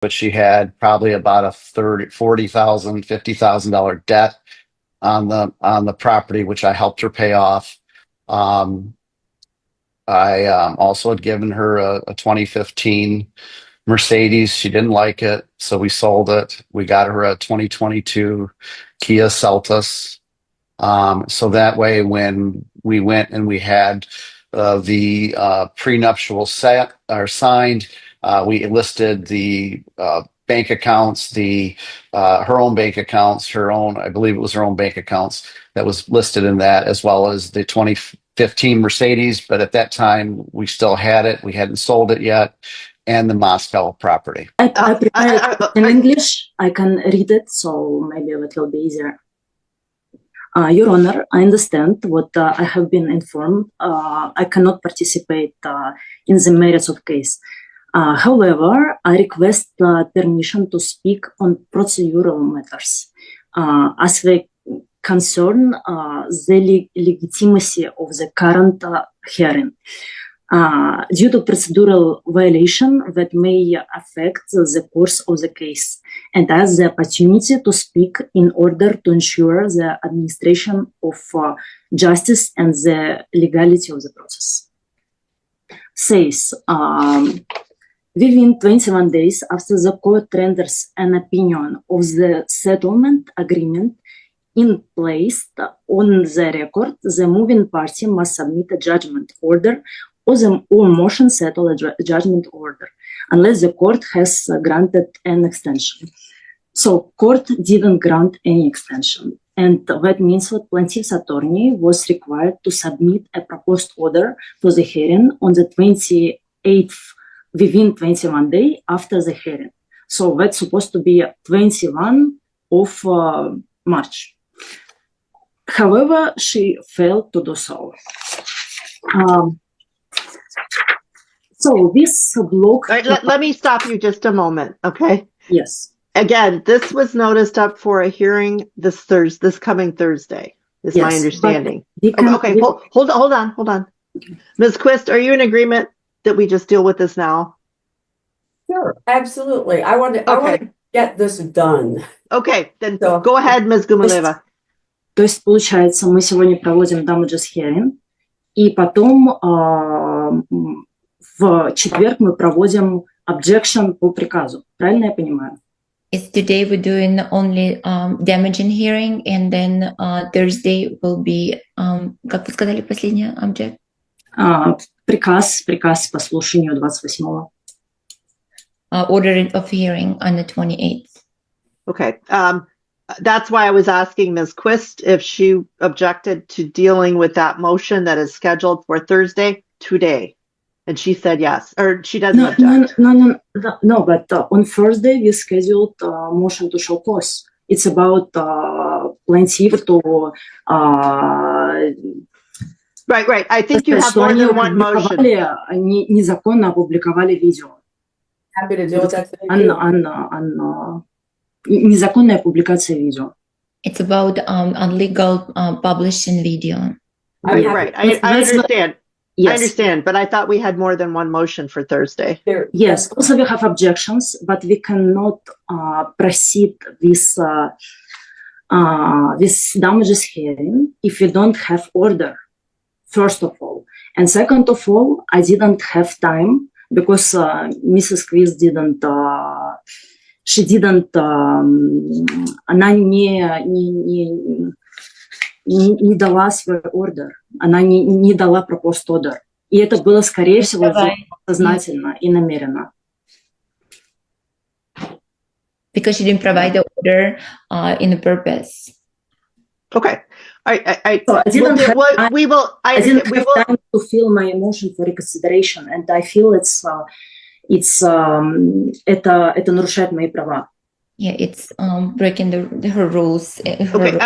but she had probably about a $40,000, $50,000 debt on the property, which I helped her pay off. I also had given her a 2015 Mercedes. She didn't like it, so we sold it. We got her a 2022 Kia Seltos. So that way, when we went and we had the prenuptial set or signed, we listed the bank accounts, the her own bank accounts, her own, I believe it was her own bank accounts that was listed in that, as well as the 2015 Mercedes. But at that time, we still had it. We hadn't sold it yet, and the Moscow property. I prepared in English. I can read it, so maybe it will be easier. Your Honor, I understand what I have been informed. I cannot participate in the merits of case. However, I request permission to speak on procedural matters as they concern the legitimacy of the current hearing. Due to procedural violation that may affect the course of the case, and as the opportunity to speak in order to ensure the administration of justice and the legality of the process. Says, within 21 days after the court renders an opinion of the settlement agreement in place on the record, the moving party must submit a judgment order or motion settle a judgment order, unless the court has granted an extension. So court didn't grant any extension. And that means that plaintiff's attorney was required to submit a proposed order for the hearing on the 28th, within 21 days after the hearing. So that's supposed to be 21 of March. However, she failed to do so. So this block... All right, let me stop you just a moment, okay? Yes. Again, this was noticed up for a hearing this coming Thursday, is my understanding. Okay, hold on. Okay. Ms. Quist, are you in agreement that we just deal with this now? Sure, absolutely. I want to get this done. Okay, then go ahead, Ms. Gumaleva. То есть, получается, мы сегодня проводим damages hearing, и потом в четверг мы проводим objection по приказу. Правильно я понимаю? It's today we're doing only damaging hearing, and then Thursday will be, как вы сказали, последняя object? Приказ по слушанию 28-го. Order of hearing on the 28th. Okay. That's why I was asking Ms. Quist if she objected to dealing with that motion that is scheduled for Thursday today. And she said yes, or she doesn't object. No, but on Thursday we scheduled motion to show cause. It's about plaintiff to... Right. I think you have more than one motion. Незаконно опубликовали видео. Happy to deal with that. Незаконная публикация видео. It's about illegal publishing video. Right. I understand. Yes. I understand, but I thought we had more than one motion for Thursday. Yes, also we have objections, but we cannot proceed with this damages hearing if we don't have order, first of all. And second of all, I didn't have time because Mrs. Quiz didn't, she didn't, она не дала свой order, она не дала proposed order. И это было, скорее всего, сознательно и намеренно. Because she didn't provide the order in the purpose. Okay. I didn't have time to feel my emotion for reconsideration, and I feel это нарушает мои права. Yeah, it's breaking her rules. Okay,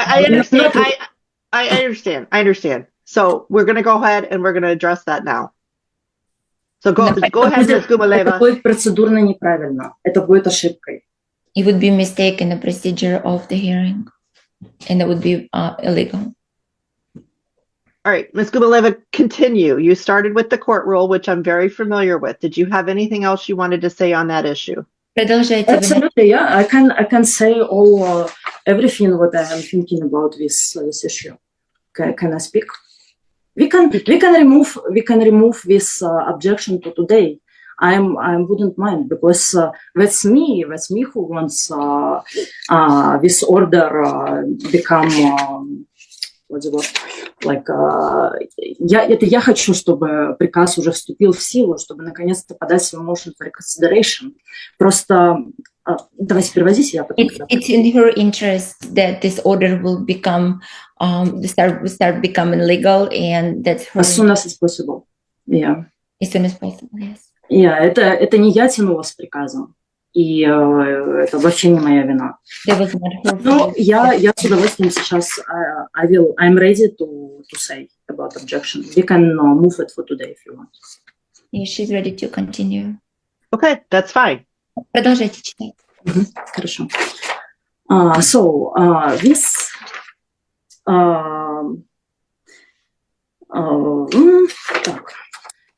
I understand. So we're going to go ahead and we're going to address that now. So go ahead, Ms. Gumaleva. Это будет процедурно неправильно. Это будет ошибкой. It would be a mistake in the procedure of the hearing, and it would be illegal. All right, Ms. Gumaleva, continue. You started with the court rule, which I'm very familiar with. Did you have anything else you wanted to say on that issue? Продолжайте. Absolutely, yeah. I can say all everything what I am thinking about this issue. Can I speak? We can remove this objection to today. I wouldn't mind, because that's me who wants this order become what's the word? Like я хочу, чтобы приказ уже вступил в силу, чтобы наконец-то подать свой motion for reconsideration. Просто давайте переводите, я потом. It's in her interest that this order will become start becoming legal, and that's her. As soon as it's possible. Yeah. As soon as possible, yes. Yeah, это не я тянула с приказом, и это вообще не моя вина. Но я с удовольствием сейчас I'm ready to say about objection. We can move it for today if you want. Yeah, she's ready to continue. Okay, that's fine. Продолжайте читать. Хорошо. So this так.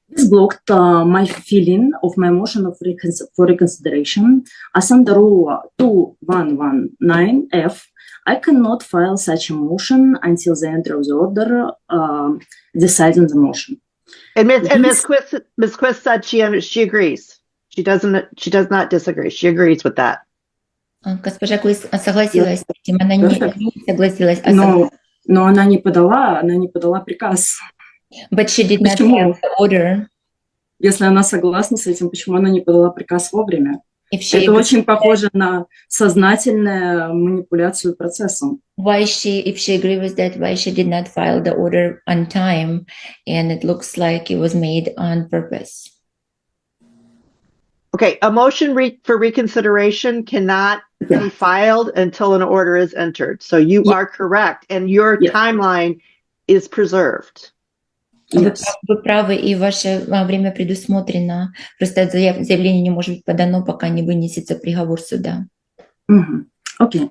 This blocked my feeling of my motion for reconsideration. As under rule 2119F, I cannot file such a motion until the entry of the order decides on the motion. And Ms. Quist said she agrees. She does not disagree. She agrees with that. Госпожа Куис согласилась с этим. Она не согласилась. Но она не подала приказ. But she did not file the order. Если она согласна с этим, почему она не подала приказ вовремя? Это очень похоже на сознательную манипуляцию процессом. If she agreed with that, why she did not file the order on time, and it looks like it was made on purpose. Okay, a motion for reconsideration cannot be filed until an order is entered. So you are correct, and your timeline is preserved. Yes. Вы правы, и ваше время предусмотрено. Просто заявление не может быть подано, пока не вынесется приговор суда. Okay.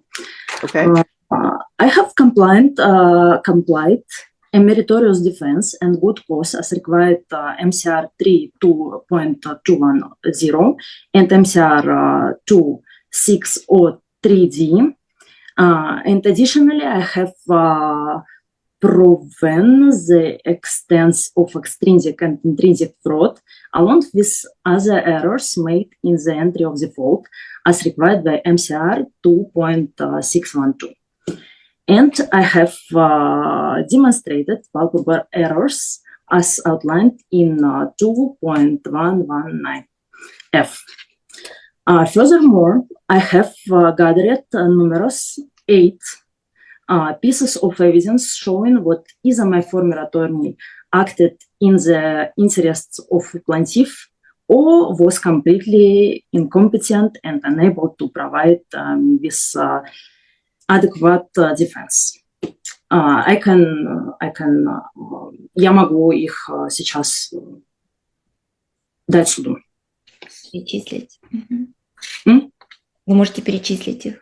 Okay. I have complied a meritorious defense and good cause as required MCR 3.2.210 and MCR 2603D. And additionally, I have proven the extent of extrinsic and intrinsic fraud, along with other errors made in the entry of default, as required by MCR 2.612. And I have demonstrated palpable errors as outlined in 2.119F. Furthermore, I have gathered numerous 8 pieces of evidence showing what either my former attorney acted in the interests of plaintiff or was completely incompetent and unable to provide this adequate defense. Я могу их сейчас дать суду. Перечислить. Вы можете перечислить их.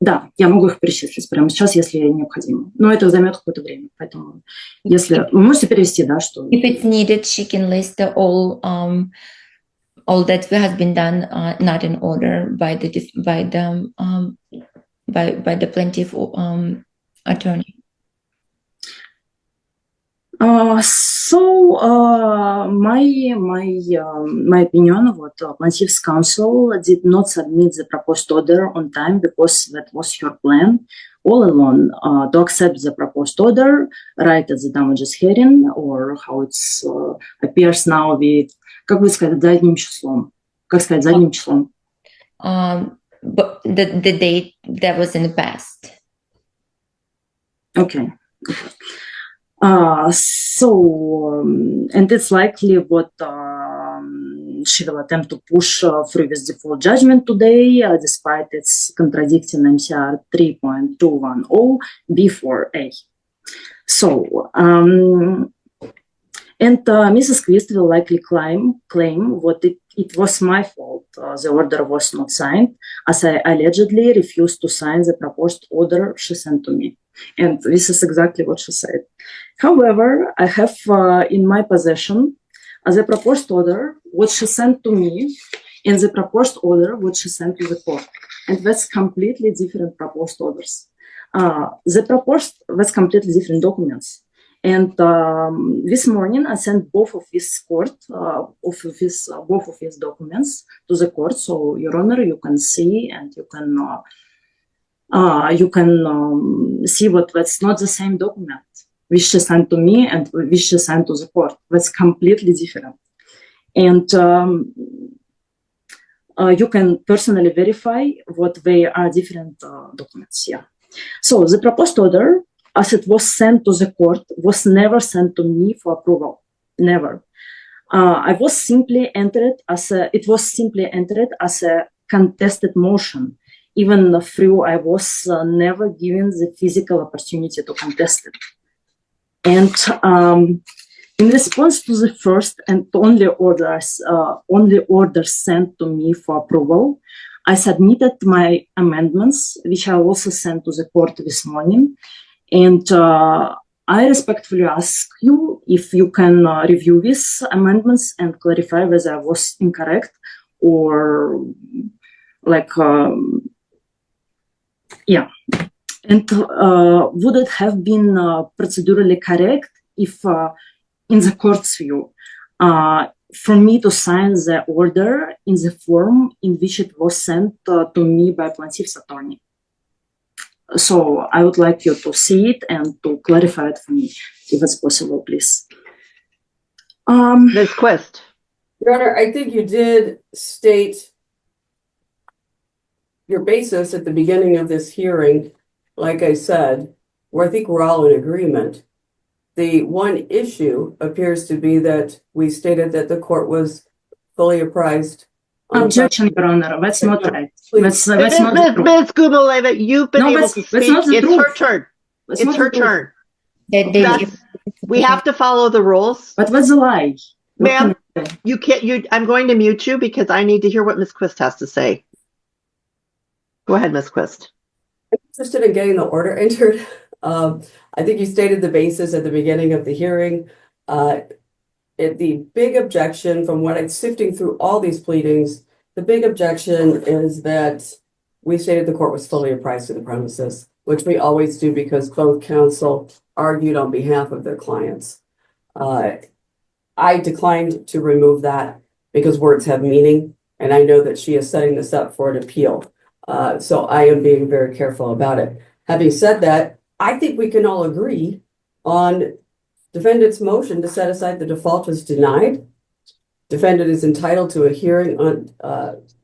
Да, я могу их перечислить прямо сейчас, если необходимо. Но это займет какое-то время, поэтому если вы можете перевести, да, что. If it's needed, she can list all that has been done not in order by the plaintiff attorney. My opinion, what plaintiff's counsel did not submit the proposed order on time because that was her plan all along to accept the proposed order right at the damages hearing, or how it appears now with, как бы сказать, задним числом. Как сказать, задним числом? But the date that was in the past. Okay. And it's likely what she will attempt to push through this default judgment today, despite its contradicting MCR 3.210 B4A. So, and Mrs. Quist will likely claim what it was my fault. The order was not signed, as I allegedly refused to sign the proposed order she sent to me. And this is exactly what she said. However, I have in my possession the proposed order, what she sent to me and the proposed order which she sent to the court. And that's completely different proposed orders. That's completely different documents. And this morning, I sent both of these documents to the court. So, Your Honor, you can see and you can see that's not the same document which she sent to me and which she sent to the court. That's completely different. And you can personally verify what they are different documents. Yeah. So the proposed order, as it was sent to the court, was never sent to me for approval. Never. It was simply entered as a contested motion. Even though I was never given the physical opportunity to contest it. And in response to the first and only orders sent to me for approval, I submitted my amendments, which I also sent to the court this morning. And I respectfully ask you if you can review these amendments and clarify whether I was incorrect or yeah. And would it have been procedurally correct if, in the court's view, for me to sign the order in the form in which it was sent to me by plaintiff's attorney? So I would like you to see it and to clarify it for me, if it's possible, please. Ms. Quist. Your Honor, I think you did state your basis at the beginning of this hearing, like I said, where I think we're all in agreement. The one issue appears to be that we stated that the court was fully apprised. Objection, Your Honor. That's not right. That's not true. Ms. Gubaleva, you've been able to speak. It's her turn. It's her turn. We have to follow the rules. But what's the lie? Ma'am, you can't. I'm going to mute you because I need to hear what Ms. Quist has to say. Go ahead, Ms. Quist. I'm interested in getting the order entered. I think you stated the basis at the beginning of the hearing. The big objection from what I'm sifting through all these pleadings, the big objection is that we stated the court was fully apprised of the premises, which we always do because both counsel argued on behalf of their clients. I declined to remove that because words have meaning, and I know that she is setting this up for an appeal. So I am being very careful about it. Having said that, I think we can all agree on defendant's motion to set aside the default is denied. Defendant is entitled to a hearing on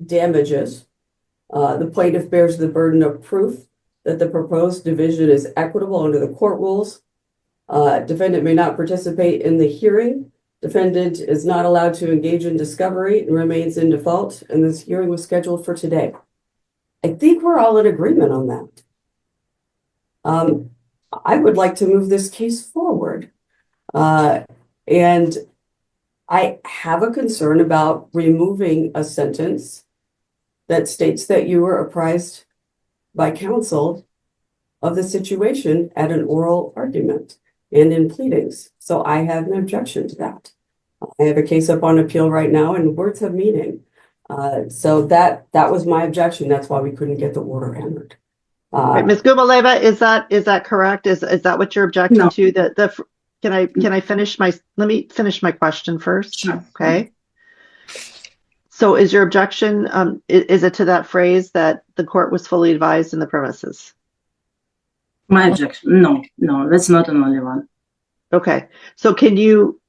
damages. The plaintiff bears the burden of proof that the proposed division is equitable under the court rules. Defendant may not participate in the hearing. Defendant is not allowed to engage in discovery and remains in default, and this hearing was scheduled for today. I think we're all in agreement on that. I would like to move this case forward. And I have a concern about removing a sentence that states that you were apprised by counsel of the situation at an oral argument and in pleadings. So I have an objection to that. I have a case up on appeal right now and words have meaning. So that was my objection. That's why we couldn't get the order entered. Right, Ms. Gubaleva, is that correct? Is that what you're objecting to? Can I finish let me finish my question first? Sure. Okay. So is your objection, is it to that phrase that the court was fully advised in the premises? My objection, no, that's not an only one. Okay. So can you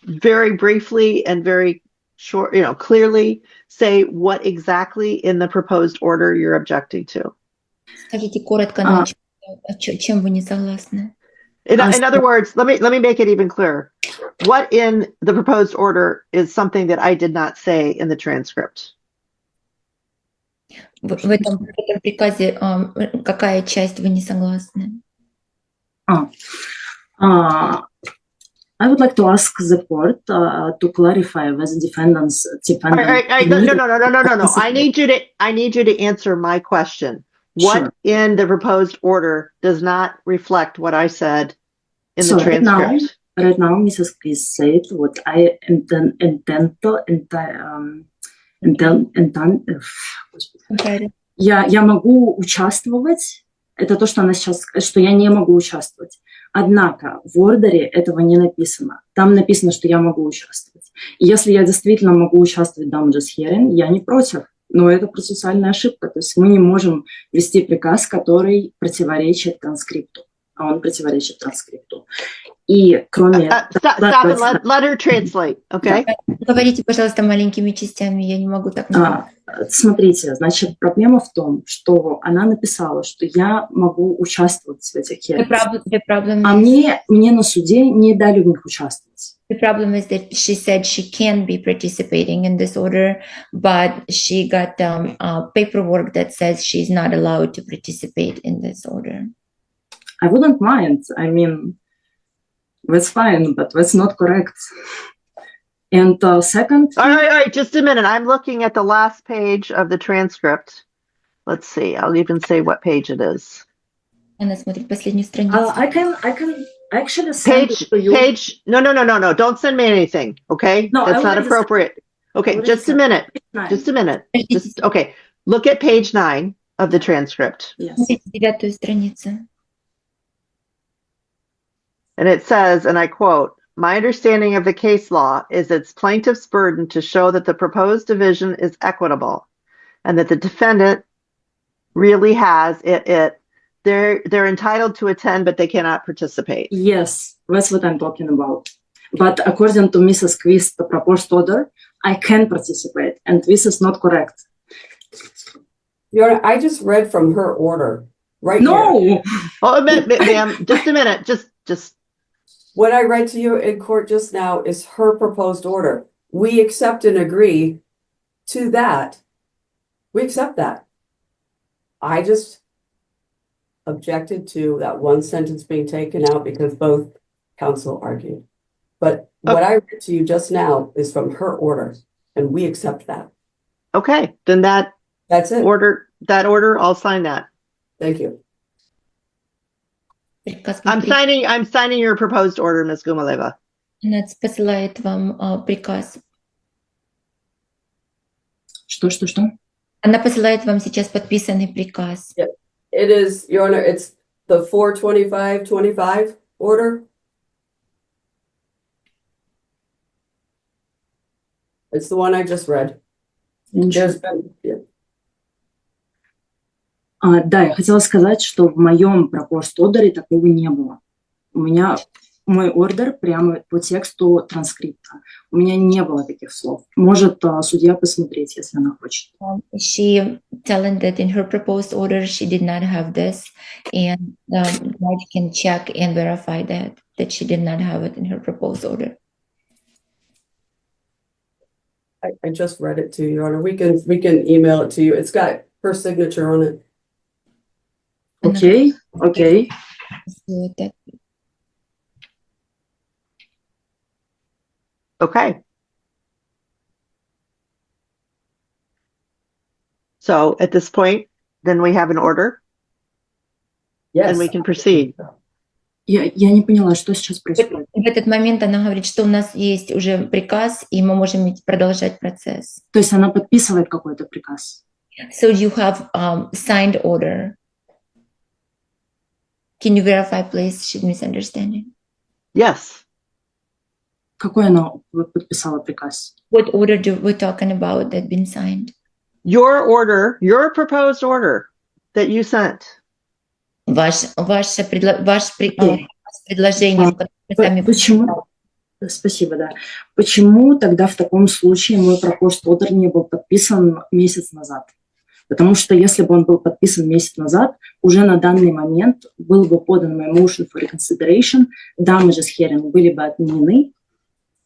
very briefly and very short, clearly say what exactly in the proposed order you're objecting to? Скажите коротко, чем вы не согласны? In other words, let me make it even clearer. What in the proposed order is something that I did not say in the transcript? В этом приказе какая часть вы не согласны? I would like to ask the court to clarify whether defendants. No. I need you to answer my question. What Sure. in the proposed order does not reflect what I said in the transcript? right now Mrs. Chris said what I я могу участвовать. Это то, что она сейчас, что я не могу участвовать. Однако в ордере этого не написано. Там написано, что я могу участвовать. И если я действительно могу участвовать в damages hearing, я не против. Но это процессуальная ошибка. То есть мы не можем вести приказ, который противоречит транскрипту. А он противоречит транскрипту. И кроме... Stop and let her translate, okay? Говорите, пожалуйста, маленькими частями, я не могу так. Смотрите, значит, проблема в том, что она написала, что я могу участвовать в этих hearings. А мне на суде не дали в них участвовать. The problem is that she said she can be participating in this order, but she got paperwork that says she's not allowed to participate in this order. I wouldn't mind. I mean, that's fine, but that's not correct. And second... All right, just a minute. I'm looking at the last page of the transcript. Let's see. I'll even say what page it is. Она смотрит последнюю страницу. I can actually send it to you. No. Don't send me anything, okay? No, that's not appropriate. Okay, just a minute. Just a minute. Okay, look at page 9 of the transcript. Yes. Девятую страницу. And it says, and I quote, "My understanding of the case law is it's plaintiff's burden to show that the proposed division is equitable and that the defendant really has it. They're entitled to attend, but they cannot participate." Yes, that's what I'm talking about. But according to Mrs. Quist, the proposed order, I can participate, and this is not correct. Your Honor, I just read from her order right No! here. Oh, ma'am, just a minute. Just. What I read to you in court just now is her proposed order. We accept and agree to that. We accept that. I just objected to that one sentence being taken out because both counsel argued. But what I read to you just now is from her order, and we accept that. Okay, then That's it. that order, I'll sign that. Thank you. I'm signing your proposed order, Ms. Gumaleva. Она посылает вам приказ. Что? Она посылает вам сейчас подписанный приказ. It is, Your Honor, it's the 42525 order. It's the one I just read. There's been, yeah. Да, я хотела сказать, что в моем proposed order такого не было. У меня мой ордер прямо по тексту транскрипта. У меня не было таких слов. Может судья посмотреть, если она хочет. She telling that in her proposed order she did not have this, and the judge can check and verify that she did not have it in her proposed order. I just read it to you, Your Honor. We can email it to you. It's got her signature on it. Okay. Okay. So at this point, then we have an order Yes. and we can proceed. Я не поняла, что сейчас происходит. В этот момент она говорит, что у нас есть уже приказ, и мы можем продолжать процесс. То есть она подписывает какой-то приказ. So you have signed order. Can you verify, please? She's misunderstanding. Yes. Какой она подписала приказ? What order we're talking about that been signed? Your order, your proposed order that you sent. Ваше предложение, которое вы сами Почему? Спасибо, да. Почему тогда в таком случае мой proposed order не был подписан месяц назад? Потому что если бы он был подписан месяц назад, уже на данный момент был бы подан мой motion for reconsideration, damages hearing были бы отменены.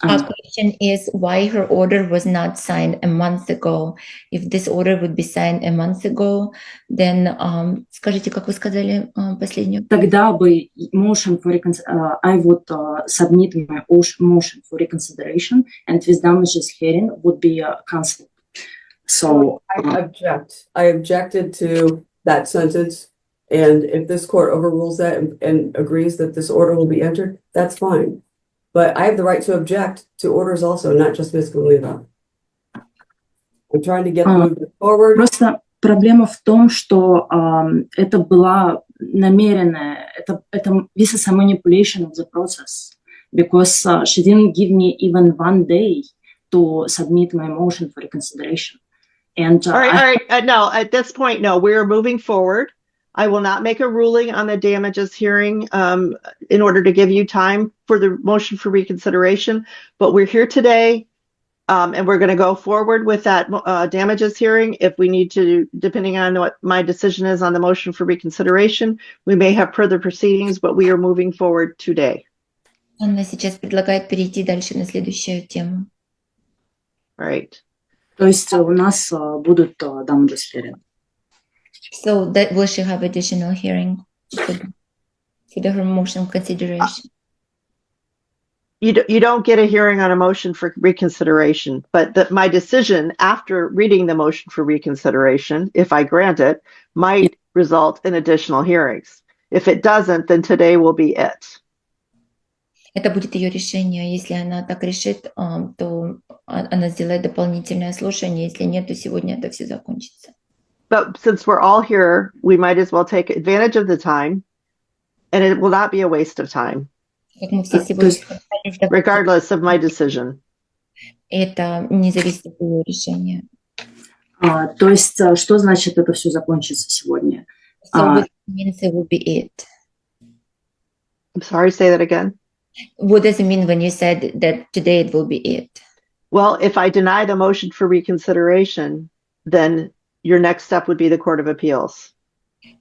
Our question is why her order was not signed a month ago. If this order would be signed a month ago, then скажите, как вы сказали последнюю? Тогда бы motion for I would submit my motion for reconsideration, and this damages hearing would be cancelled. So I objected to that sentence, and if this court overrules that and agrees that this order will be entered, that's fine. but I have the right to object to orders also, not just Ms. Guleva. I'm trying to get moving forward. Просто проблема в том, что это была намеренная, this is a manipulation of the process, because she didn't give me even 1 day to submit my motion for reconsideration. And all right. No, at this point, no, we're moving forward. I will not make a ruling on the damages hearing in order to give you time for the motion for reconsideration. But we're here today, and we're going to go forward with that damages hearing. If we need to, depending on what my decision is on the motion for reconsideration, we may have further proceedings, but we are moving forward today. Анна сейчас предлагает перейти дальше на следующую тему. Right. То есть у нас будут damages hearing. So that will she have additional hearing for the her motion consideration? You don't get a hearing on a motion for reconsideration, but my decision after reading the motion for reconsideration, if I grant it, might result in additional hearings. If it doesn't, then today will be it. Это будет ее решение. Если она так решит, то она сделает дополнительное слушание. Если нет, то сегодня это все закончится. But since we're all here, we might as well take advantage of the time, and it will not be a waste of time, regardless of my decision. Это не зависит от ее решения. То есть, что значит это все закончится сегодня? So what means it will be it? I'm sorry, say that again. What does it mean when you said that today it will be it? Well, if I deny the motion for reconsideration, then your next step would be the Court of Appeals.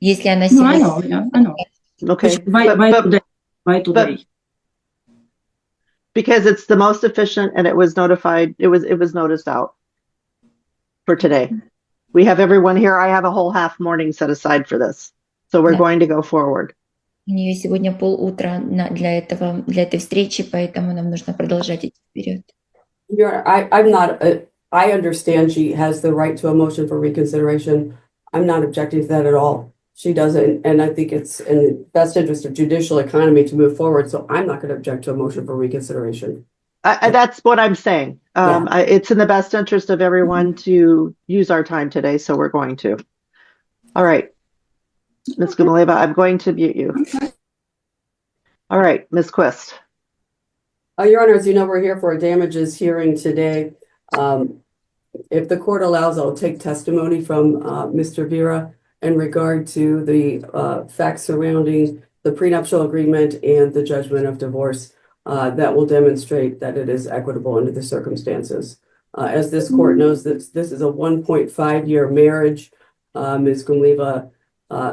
Если она No, I know, yeah, I know. Okay. Why today? Because it's the most efficient and it was notified, it was noticed out for today. We have everyone here. I have a whole half morning set aside for this. So we're going to go forward. У нее сегодня полутра для этой встречи, поэтому нам нужно продолжать идти вперед. I understand she has the right to a motion for reconsideration. I'm not objecting to that at all. She doesn't, and I think it's in the best interest of judicial economy to move forward. So I'm not going to object to a motion for reconsideration. That's what I'm saying. It's in the best interest of everyone to use our time today, so we're going to. All right. Ms. Gumaleva, I'm going to mute you. Okay. All right, Ms. Quist. Your Honor, as you know, we're here for a damages hearing today. If the court allows, I'll take testimony from Mr. Vera in regard to the facts surrounding the prenuptial agreement and the judgment of divorce that will demonstrate that it is equitable under the circumstances. As this court knows, this is a 1.5-year marriage. Ms. Gumaleva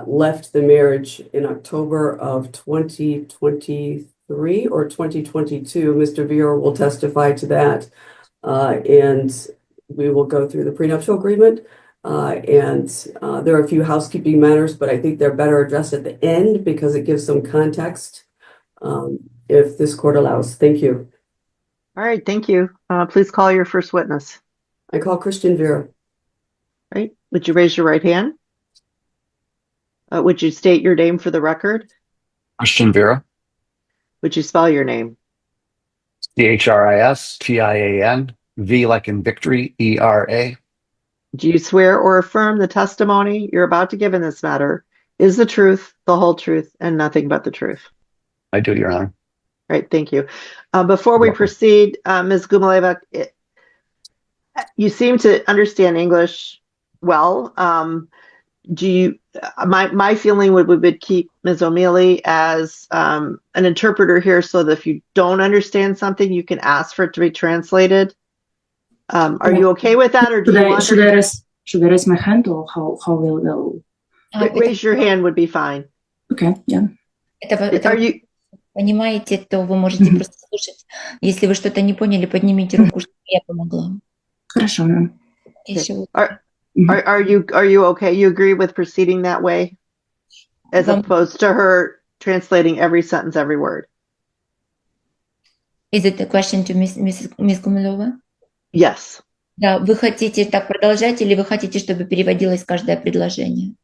left the marriage in October of 2023 or 2022. Mr. Vera will testify to that. And we will go through the prenuptial agreement. And there are a few housekeeping matters, but I think they're better addressed at the end because it gives some context if this court allows. Thank you. All right, thank you. Please call your first witness. I call Christian Vera. Right. Would you raise your right hand? Would you state your name for the record? Christian Vera. Would you spell your name? CHRISTIAN, V like in victory, ERA. Do you swear or affirm the testimony you're about to give in this matter is the truth, the whole truth, and nothing but the truth? I do, Your Honor. Right, thank you. Before we proceed, Ms. Gumaleva, you seem to understand English well. My feeling would keep Ms. O'Mealy as an interpreter here so that if you don't understand something, you can ask for it to be translated. Are you okay with that, or do you want should I raise my hand, or how will raise your hand would be fine. Okay, yeah. Are you Понимаете, то вы можете просто слушать. Если вы что-то не поняли, поднимите руку, чтобы я помогла. Хорошо, ma'am. Are you okay? You agree with proceeding that way, as opposed to her translating every sentence, every word? Is it a question to Miss Gumaleva? Yes. Да, вы хотите так продолжать, или вы хотите, чтобы переводилось каждое предложение?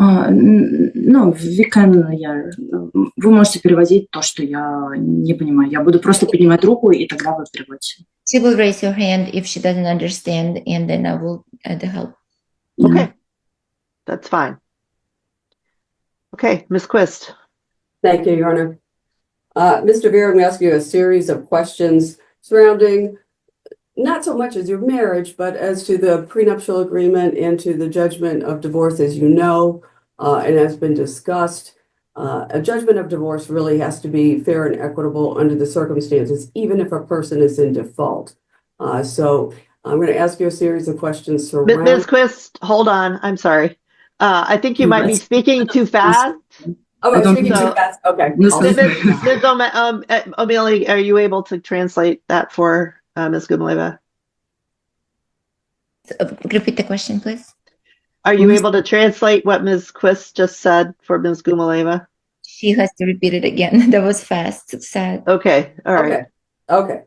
No, we can, вы можете переводить то, что я не понимаю. Я буду просто поднимать руку, и тогда вы переводите. She will raise her hand if she doesn't understand, and then I will add the help. Okay, that's fine. Okay, Ms. Quist. Thank you, Your Honor. Mr. Vera, I'm going to ask you a series of questions surrounding not so much as your marriage, but as to the prenuptial agreement and to the judgment of divorce, as you know, and has been discussed. A judgment of divorce really has to be fair and equitable under the circumstances, even if a person is in default. So I'm going to ask you a series of questions surrounding. Ms. Quist, hold on. I'm sorry. I think you might be speaking too fast. Oh, I'm speaking so- too fast. Okay. Ms. I'll- Ms. O'Malley, are you able to translate that for Ms. Gumileva? Repeat the question, please. Are you able to translate what Ms. Quist just said for Ms. Gumileva? She has to repeat it again. That was fast. Sad. Okay, all right. Okay.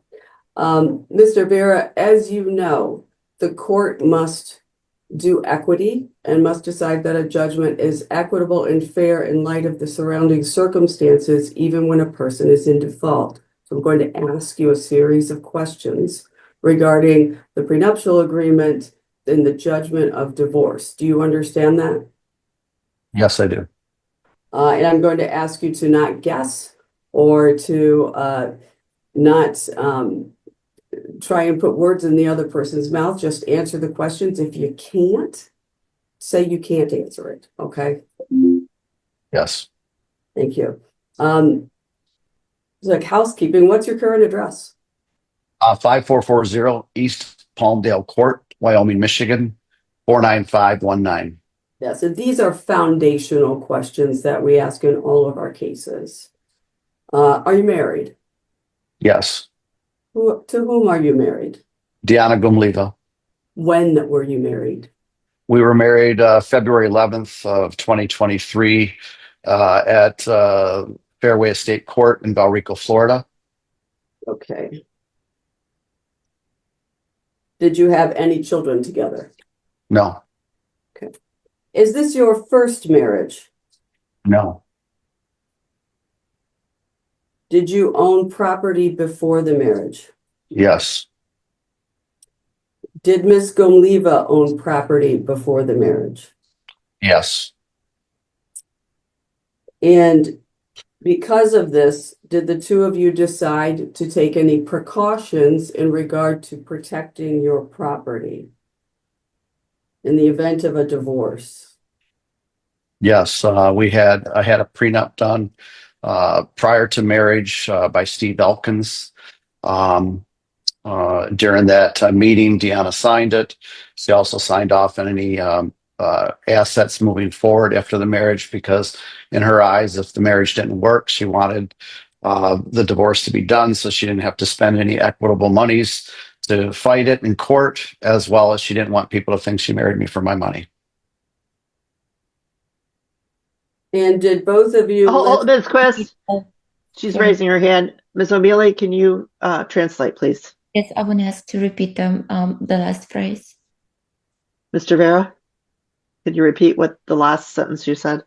Mr. Vera, as you know, the court must do equity and must decide that a judgment is equitable and fair in light of the surrounding circumstances, even when a person is in default. So I'm going to ask you a series of questions regarding the prenuptial agreement and the judgment of divorce. Do you understand that? Yes, I do. And I'm going to ask you to not guess or to not try and put words in the other person's mouth. Just answer the questions. If you can't, say you can't answer it. Okay. Yes. Thank you. It's like housekeeping. What's your current address? 5440 East Palmdale Court, Wyoming, Michigan, 49519. Yes, and these are foundational questions that we ask in all of our cases. Are you married? Yes. To whom are you married? Deanna Gumliva. When were you married? We were married February 11th of 2023 at Fairway Estate Court in Valrico, Florida. Okay. Did you have any children together? No. Is this your first marriage? No. Did you own property before the marriage? Yes. Did Ms. Gomliva own property before the marriage? Yes. And because of this, did the two of you decide to take any precautions in regard to protecting your property in the event of a divorce? Yes. I had a prenup done prior to marriage by Steve Elkins. During that meeting, Deanna signed it. She also signed off on any assets moving forward after the marriage, because in her eyes, if the marriage didn't work, she wanted the divorce to be done so she didn't have to spend any equitable monies to fight it in court, as well as she didn't want people to think she married me for my money. And did both of you Oh, Ms. Quist, she's Sorry. raising her hand. Ms. O'Mealy, can you translate, please? Yes, I want to ask to repeat the last phrase. Mr. Vera, could you repeat what the last sentence you said?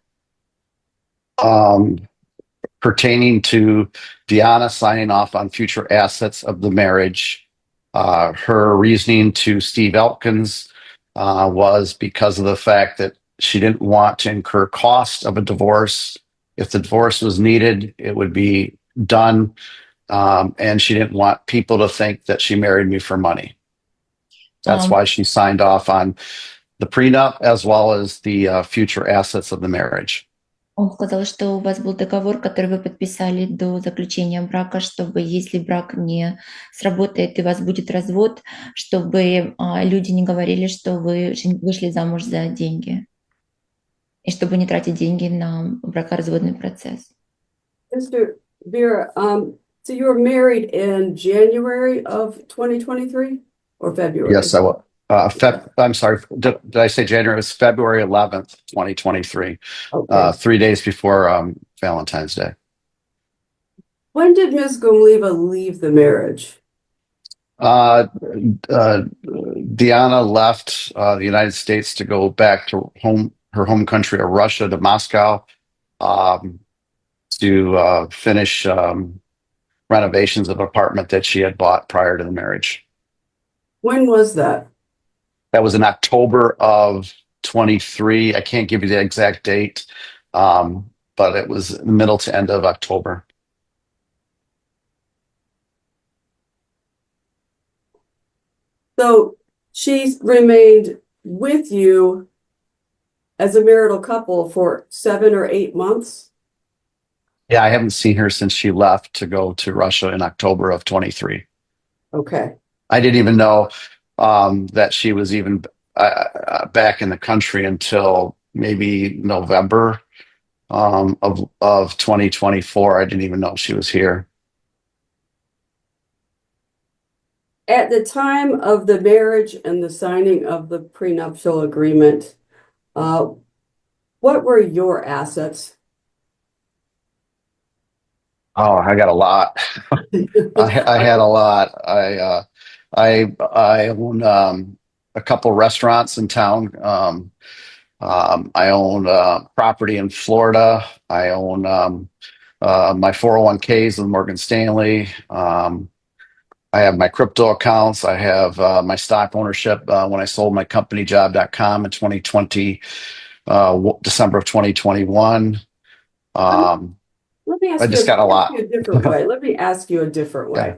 Pertaining to Deanna signing off on future assets of the marriage, her reasoning to Steve Elkins was because of the fact that she didn't want to incur cost of a divorce. If the divorce was needed, it would be done. And she didn't want people to think that she married me for money. That's why she signed off on the prenup as well as the future assets of the marriage. Он сказал, что у вас был договор, который вы подписали до заключения брака, чтобы если брак не сработает и у вас будет развод, чтобы люди не говорили, что вы вышли замуж за деньги. И чтобы не тратить деньги на бракоразводный процесс. Mr. Vera, so you were married in January of 2023 or February? Yes, I was. I'm sorry. Did I say January? It was February 11th, 2023. Okay. 3 days before Valentine's Day. When did Ms. Gomliva leave the marriage? Deanna left the United States to go back to her home country of Russia to Moscow um, to finish renovations of an apartment that she had bought prior to the marriage. When was that? That was in October of 23. I can't give you the exact date, but it was the middle to end of October. So she's remained with you as a marital couple for 7 or 8 months? Yeah, I haven't seen her since she left to go to Russia in October of 23. Okay. I didn't even know that she was even back in the country until maybe November of 2024. I didn't even know she was here. At the time of the marriage and the signing of the prenuptial agreement, what were your assets? Oh, I got a lot. I had a lot. I own a couple restaurants in town. I own property in Florida. I own my 401ks with Morgan Stanley. I have my crypto accounts. I have my stock ownership when I sold my company job.com in 2020, December of 2021. Let me ask I you just got a lot. a different way. Let me ask you a different way.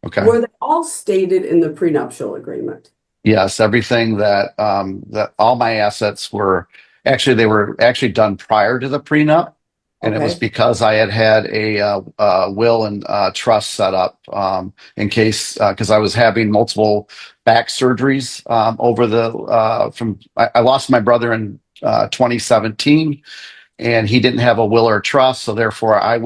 Okay. Were they all stated in the prenuptial agreement? Yes, everything that that all my assets were actually they were actually done prior to the prenup, and it was Okay. because I had a will and trust set up in case because I was having multiple back surgeries over the I lost my brother in 2017, and he didn't have a will or trust, so therefore I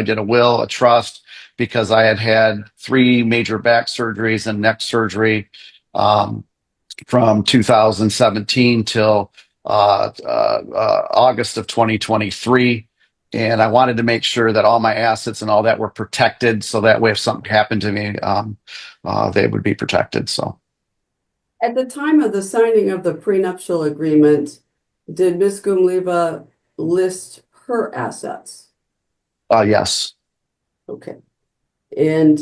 did a will, a trust, because I had had 3 major back surgeries and neck surgery from 2017 till August of 2023. And I wanted to make sure that all my assets and all that were protected, so that way if something happened to me, they would be protected. So At the time of the signing of the prenuptial agreement, did Ms. Gumlieva list her assets? yes. Okay. And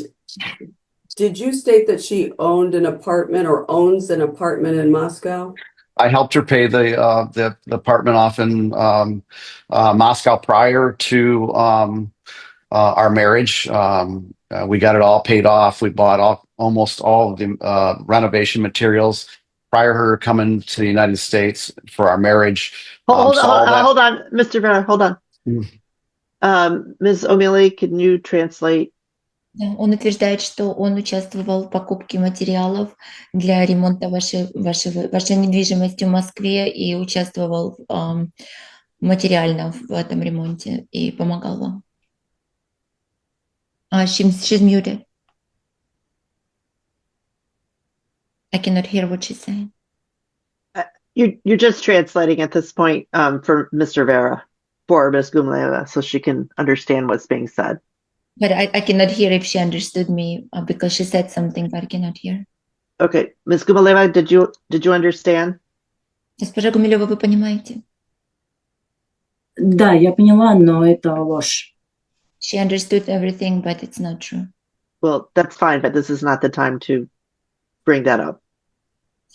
did you state that she owned an apartment or owns an apartment in Moscow? I helped her pay the apartment off in Moscow prior to our marriage. We got it all paid off. We bought almost all of the renovation materials prior to her coming to the United States for our marriage. Hold on, Mr. Vera, hold on. Ms. O'Malley, can you translate? Да, он утверждает, что он участвовал в покупке материалов для ремонта вашей недвижимости в Москве и участвовал материально в этом ремонте и помогал вам. She's muted. I cannot hear what she's saying. You're just translating at this point for Mr. Vera, for Ms. Gumlieva, so she can understand what's being said. But I cannot hear if she understood me because she said something, but I cannot hear. Okay, Ms. Gumlieva, did you understand? Госпожа Гумилева, вы понимаете? Да, я поняла, но это ложь. She understood everything, but it's not true. Well, that's fine, but this is not the time to bring that up.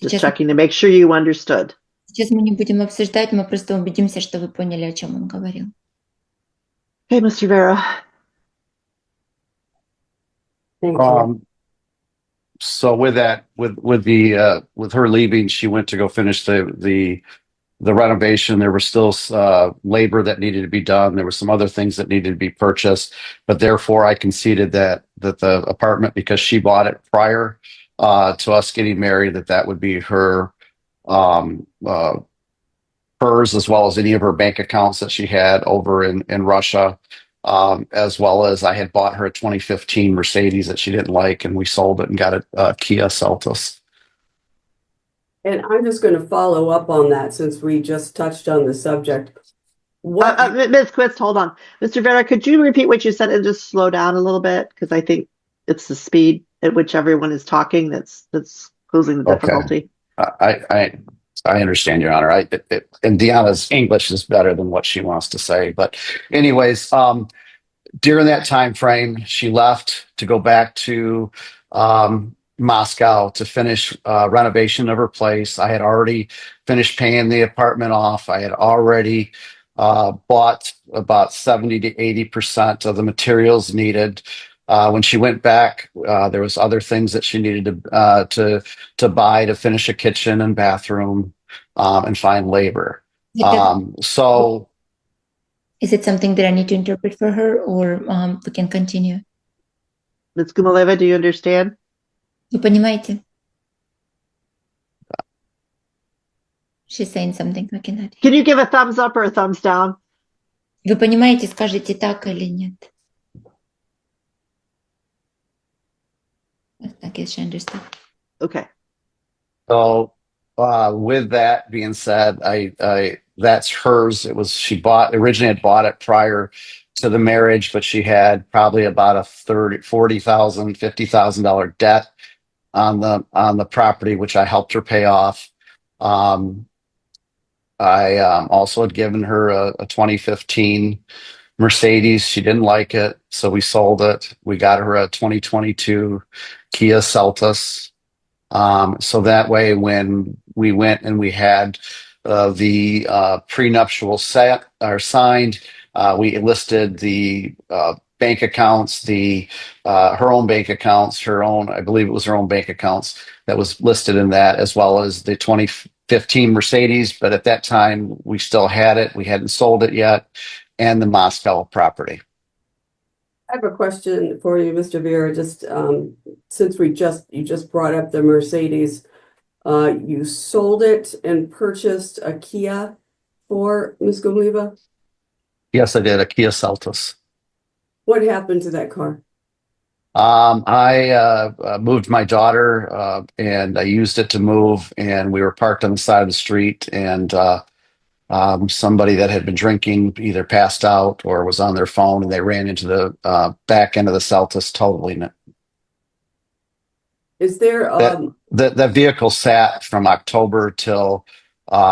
Just Сейчас, checking to make sure you understood. сейчас мы не будем обсуждать, мы просто убедимся, что вы поняли, о чем он говорил. Hey, Mr. Vera. Thank you. So with that, with her leaving, she went to go finish the renovation. There was still labor that needed to be done. There were some other things that needed to be purchased, but therefore I conceded that the apartment, because she bought it prior to us getting married, that would be her hers, as well as any of her bank accounts that she had over in Russia. As well as I had bought her a 2015 Mercedes that she didn't like, and we sold it and got a Kia Seltos. And I'm just going to follow up on that since we just touched on the subject. Ms. Quist, hold on. Mr. Vera, could you repeat what you said and just slow down a little bit? Because I think it's the speed at which everyone is talking that's causing the difficulty. I understand, Your Honor. And Deanna's English is better than what she wants to say. But anyways, during that time frame, she left to go back to Moscow to finish renovation of her place. I had already finished paying the apartment off. I had already bought about 70 to 80% of the materials needed. When she went back, there was other things that she needed to buy to finish a kitchen and bathroom and find labor. So. Is it something that I need to interpret for her, or we can continue? Ms. Gumaleva, do you understand? Вы понимаете? She's saying something I cannot hear. Can you give a thumbs up or a thumbs down? Вы понимаете, скажите так или нет? I guess she understood. Okay. So, with that being said, that's hers. She originally had bought it prior to the marriage, but she had probably about a $40,000, $50,000 debt on the property, which I helped her pay off. I also had given her a 2015 Mercedes. She didn't like it, so we sold it. We got her a 2022 Kia Seltos. So that way, when we went and we had the prenuptial set or signed, we listed the bank accounts, her own bank accounts, I believe it was her own bank accounts that was listed in that, as well as the 2015 Mercedes. But at that time, we still had it. We hadn't sold it yet, and the Moscow property. I have a question for you, Mr. Vera. Just since you just brought up the Mercedes, you sold it and purchased a Kia for Ms. Gumaleva? Yes, I did, a Kia Seltos. What happened to that car? I moved my daughter and I used it to move, and we were parked on the side of the street, and somebody that had been drinking either passed out or was on their phone, and they ran into the back end of the Seltos, totaling it. Is there that vehicle sat from October till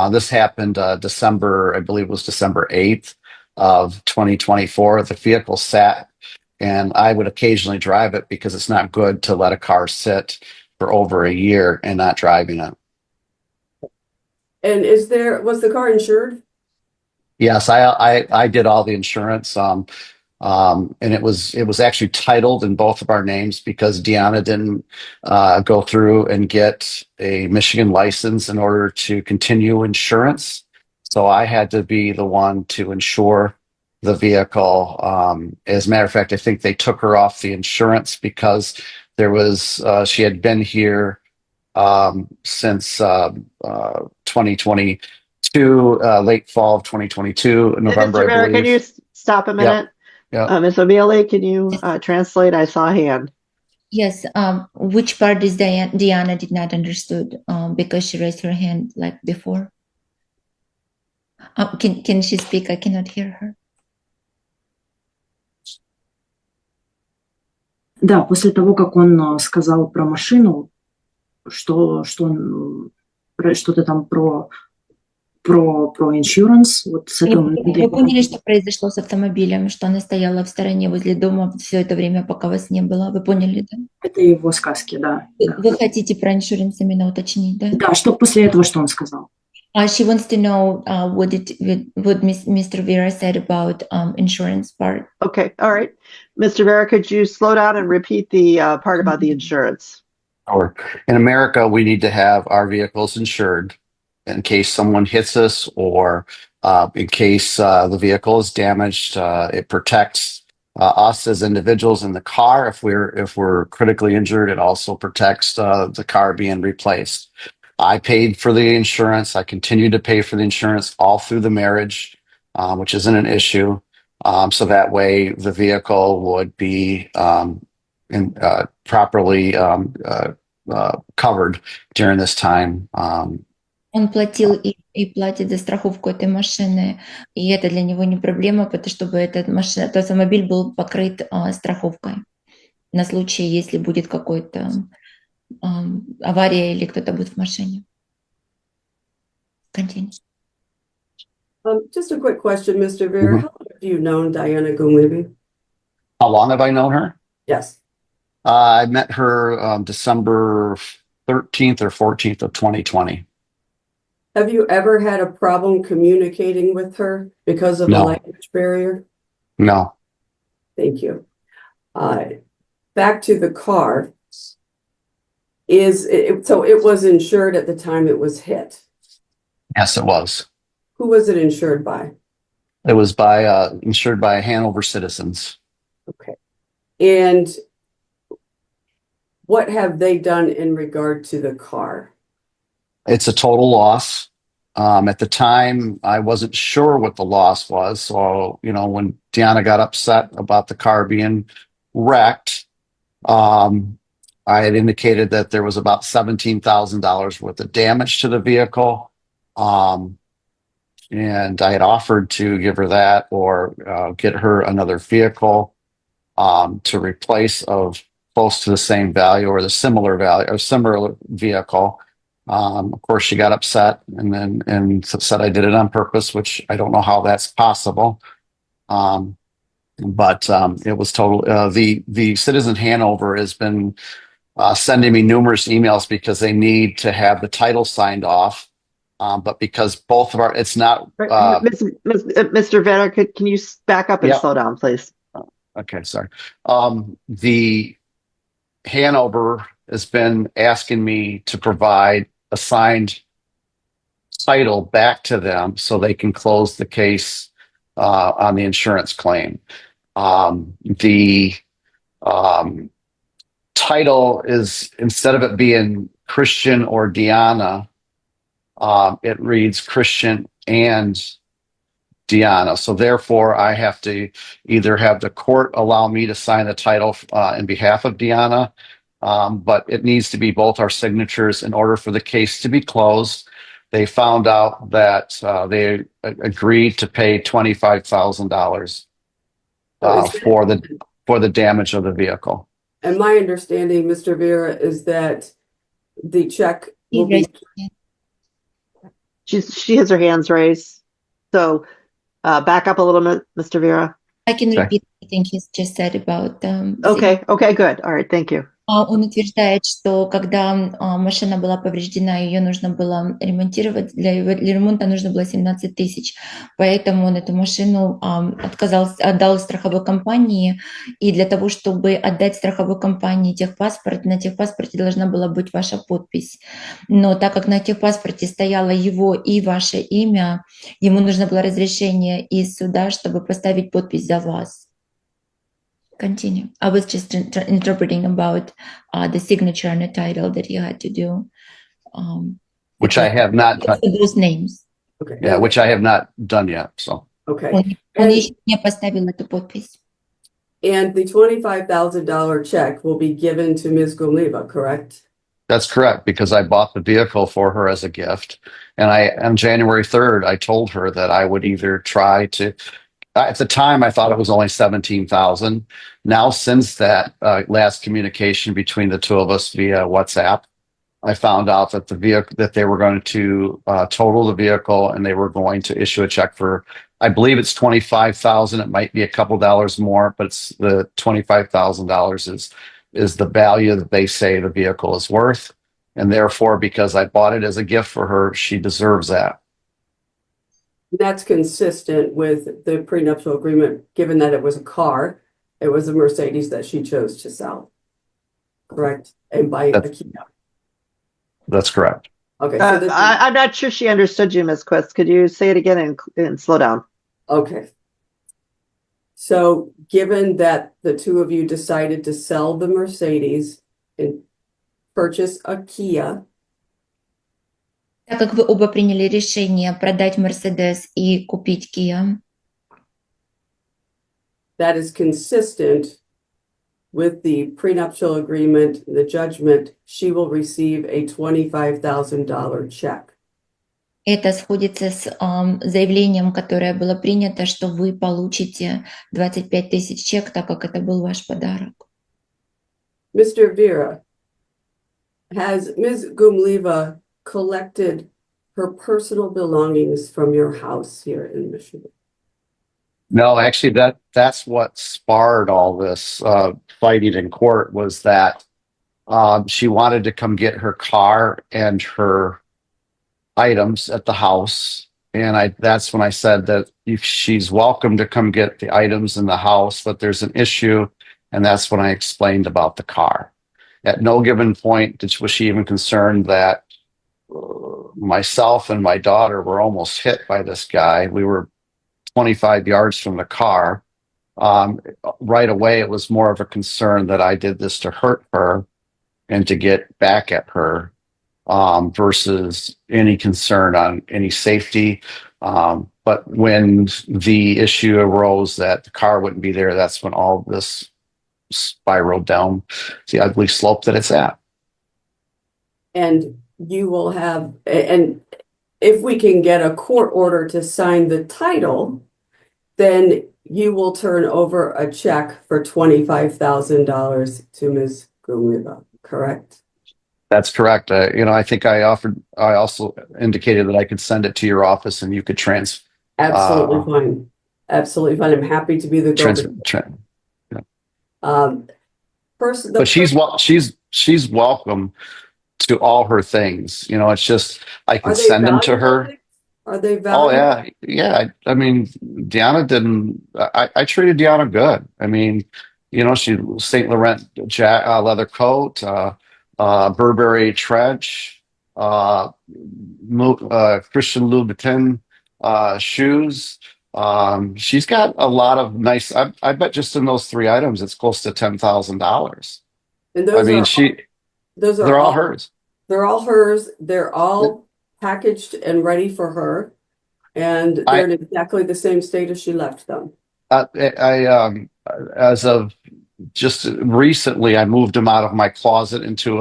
this happened December, I believe it was December 8th of 2024. The vehicle sat, and I would occasionally drive it because it's not good to let a car sit for over a year and not driving it. And was the car insured? Yes, I did all the insurance. And it was actually titled in both of our names because Deanna didn't go through and get a Michigan license in order to continue insurance. So I had to be the one to insure the vehicle. As a matter of fact, I think they took her off the insurance because she had been here since 2022, late fall of 2022, November, Mr. Vera, I believe. can you stop a minute? Yeah. Ms. O'Mealy, can you translate? I saw a hand. Yes. Which part is Diana did not understood because she raised her hand like before? Can she speak? I cannot hear her. Да, после того, как он сказал про машину, что-то там про insurance, вот с этого Вы поняли, что произошло с автомобилем, что она стояла в стороне возле дома все это время, пока вас не было? Вы поняли, да? Это его сказки, да. Вы хотите про insurance именно уточнить, да? Да, что после этого, что он сказал? She wants to know what Mr. Vera said about insurance part. Okay, all right. Mr. Vera, could you slow down and repeat the part about the insurance? Or in America, we need to have our vehicles insured in case someone hits us, or in case the vehicle is damaged. It protects us as individuals in the car. If we're critically injured, it also protects the car being replaced. I paid for the insurance. I continue to pay for the insurance all through the marriage, which isn't an issue. So that way the vehicle would be properly covered during this time. Он платил и платит за страховку этой машины, и это для него не проблема, потому что чтобы этот автомобиль был покрыт страховкой на случай, если будет какой-то авария или кто-то будет в машине. Continue. Just a quick question, Mr. Vera. Mhm. How long have you known Diana Gumlevy? How long have I known her? Yes. I met her December 13th or 14th of 2020. Have you ever had a problem communicating with her because of a No. language barrier? No. Thank you. Back to the car. So it was insured at the time it was hit. Yes, it was. Who was it insured by? It was insured by Hanover Citizens. Okay. And what have they done in regard to the car? It's a total loss. At the time, I wasn't sure what the loss was. So, when Deanna got upset about the car being wrecked, I had indicated that there was about $17,000 worth of damage to the vehicle. And I had offered to give her that or get her another vehicle to replace of close to the same value or the similar value or similar vehicle. Of course, she got upset and said I did it on purpose, which I don't know how that's possible. But it was total. The Citizen Hanover has been sending me numerous emails because they need to have the title signed off. But because both of it's not. Mr. Vetter, can you back up and Yeah. slow down, please? Okay, sorry. The Hanover has been asking me to provide a signed title back to them so they can close the case on the insurance claim. The title is, instead of it being Christian or Deanna, it reads Christian and Deanna. So therefore, I have to either have the court allow me to sign the title in behalf of Deanna, but it needs to be both our signatures in order for the case to be closed. They found out that they agreed to pay $25,000 for the damage of the vehicle. And my understanding, Mr. Vera, is that the check will be. She has her hands raised. So back up a little bit, Mr. Vera. I can repeat everything he's just said about. Okay, good. All right, thank you. Он утверждает, что когда машина была повреждена, ее нужно было ремонтировать, для ремонта нужно было 17 тысяч, поэтому он эту машину отдал страховой компании, и для того, чтобы отдать страховой компании техпаспорт, на техпаспорте должна была быть ваша подпись. Но так как на техпаспорте стояло его и ваше имя, ему нужно было разрешение из суда, чтобы поставить подпись за вас. Continue. I was just interpreting about the signature and the title that you had to do. Which I have not done. Those names. Okay. Yeah, which I have not done yet. So. Okay. Он еще не поставил эту подпись. And the $25,000 check will be given to Ms. Gumleva, correct? That's correct, because I bought the vehicle for her as a gift. And on January 3rd, I told her that I would either try to. At the time, I thought it was only $17,000. Now, since that last communication between the two of us via WhatsApp, I found out that that they were going to total the vehicle and they were going to issue a check for, I believe it's $25,000. It might be a couple dollars more, but it's the $25,000 is the value that they say the vehicle is worth, and therefore, because I bought it as a gift for her, she deserves that. That's consistent with the prenuptial agreement, given that it was a car, it was a Mercedes that she chose to sell, correct? And buy a Kia. That's correct. Okay. So I'm not sure she understood you, Ms. Quist. Could you say it again and slow down? Okay. So given that the two of you decided to sell the Mercedes and purchase a Kia. Так как вы оба приняли решение продать Mercedes и купить Kia. That is consistent with the prenuptial agreement, the judgment, she will receive a $25,000 check. Это сходится с заявлением, которое было принято, что вы получите 25 тысяч чек, так как это был ваш подарок. Mr. Vera, has Ms. Gumleva collected her personal belongings from your house here in Michigan? No, actually, that's what sparred all this fighting in court was that she wanted to come get her car and her items at the house. And that's when I said that if she's welcome to come get the items in the house, but there's an issue. And that's when I explained about the car. At no given point was she even concerned that myself and my daughter were almost hit by this guy. We were 25 yards from the car. Right away, it was more of a concern that I did this to hurt her and to get back at her versus any concern on any safety. But when the issue arose that the car wouldn't be there, that's when all this spiraled down the ugly slope that it's at. And you will have, and if we can get a court order to sign the title, then you will turn over a check for $25,000 to Ms. Grumliva, correct? That's correct. I think I also indicated that I could send it to your office and you could Absolutely fine. Absolutely fine. I'm happy to be the person. But she's welcome to all her things. It's just I can send them to her. Are they Oh valuable? yeah. I mean, Deanna didn't. I treated Deanna good. I mean, she Saint Laurent leather coat, Burberry trench, Christian Louboutin shoes. She's got a lot of nice. I bet just in those 3 items, it's close to $10,000. And they're all hers. They're all hers. They're all packaged and ready for her, and they're in exactly the same state as she left them. As of just recently, I moved them out of my closet into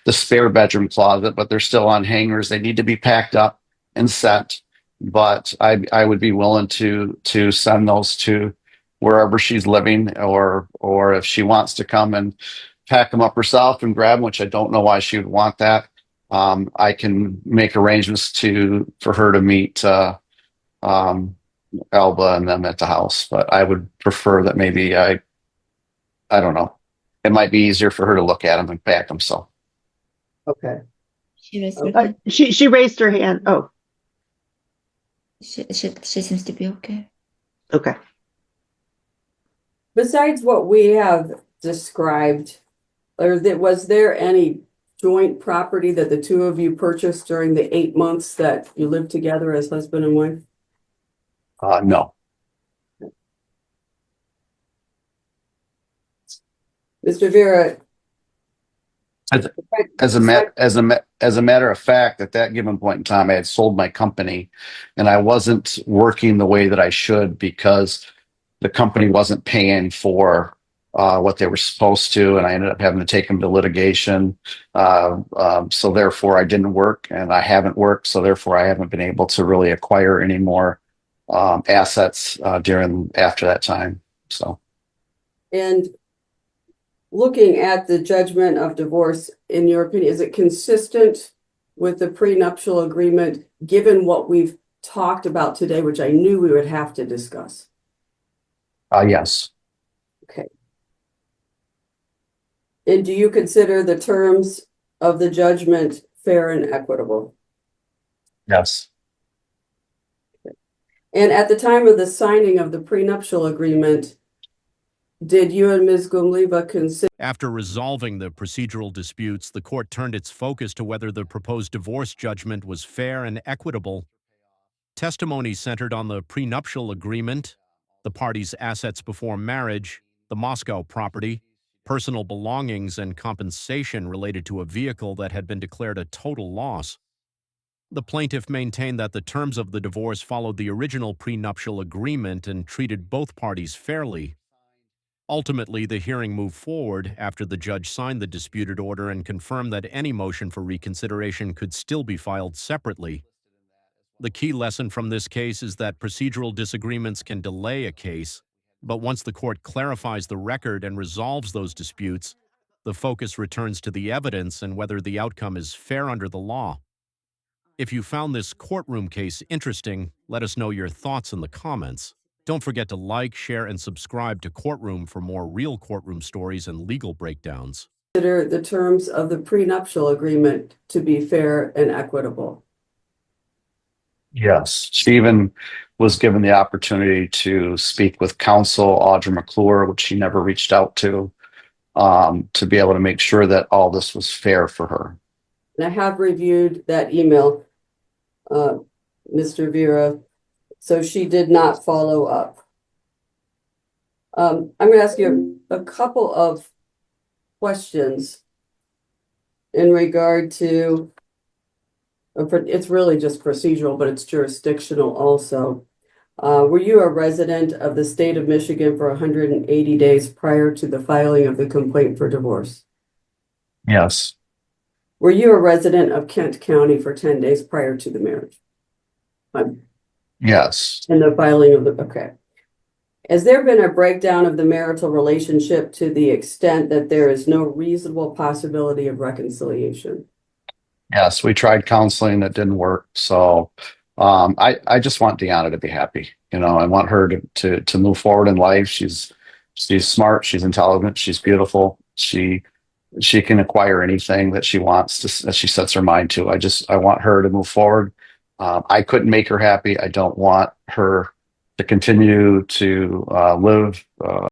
the spare bedroom closet, but they're still on hangers. They need to be packed up and sent. But I would be willing to send those to wherever she's living, or if she wants to come and pack them up herself and grab them, which I don't know why she would want that. I can make arrangements for her to meet Alba and them at the house, but I would prefer that maybe I don't know. It might be easier for her to look at them and pack them. So okay. She raised her hand. Oh, she seems to be okay. Okay. Besides what we have described, was there any joint property that the two of you purchased during the 8 months that you lived together as husband and wife? No. Mr. Vera, as a matter of fact, at that given point in time, I had sold my company, and I wasn't working the way that I should because the company wasn't paying for what they were supposed to, and I ended up having to take them to litigation. So therefore, I didn't work, and I haven't worked. So therefore, I haven't been able to really acquire any more assets after that time. So, and looking at the judgment of divorce, in your opinion, is it consistent with the prenuptial agreement, given what we've talked about today, which I knew we would have to discuss? Yes. Okay. And do you consider the terms of the judgment fair and equitable? Yes. Okay. And at the time of the signing of the prenuptial agreement, did you and Ms. Grumliva consider? After resolving the procedural disputes, the court turned its focus to whether the proposed divorce judgment was fair and equitable. Testimony centered on the prenuptial agreement, the parties' assets before marriage, the Moscow property, personal belongings, and compensation related to a vehicle that had been declared a total loss. The plaintiff maintained that the terms of the divorce followed the original prenuptial agreement and treated both parties fairly. Ultimately, the hearing moved forward after the judge signed the disputed order and confirmed that any motion for reconsideration could still be filed separately. The key lesson from this case is that procedural disagreements can delay a case, but once the court clarifies the record and resolves those disputes, the focus returns to the evidence and whether the outcome is fair under the law. If you found this courtroom case interesting, let us know your thoughts in the comments. Don't forget to like, share, and subscribe to Courtroom for more real courtroom stories and legal breakdowns. Consider the terms of the prenuptial agreement to be fair and equitable. Yes. She even was given the opportunity to speak with counsel, Audra McClure, which she never reached out to be able to make sure that all this was fair for her. And I have reviewed that email, Mr. Vera, so she did not follow up. I'm going to ask you a couple of questions in regard to, it's really just procedural, but it's jurisdictional also. Were you a resident of the state of Michigan for 180 days prior to the filing of the complaint for divorce? Yes. Were you a resident of Kent County for 10 days prior to the marriage? Yes. And the filing of the, okay. Has there been a breakdown of the marital relationship to the extent that there is no reasonable possibility of reconciliation? Yes, we tried counseling, that didn't work. So I just want Deanna to be happy. I want her to move forward in life. She's smart, she's intelligent, she's beautiful. She can acquire anything that she wants that she sets her mind to. I want her to move forward. I couldn't make her happy. I don't want her to continue to live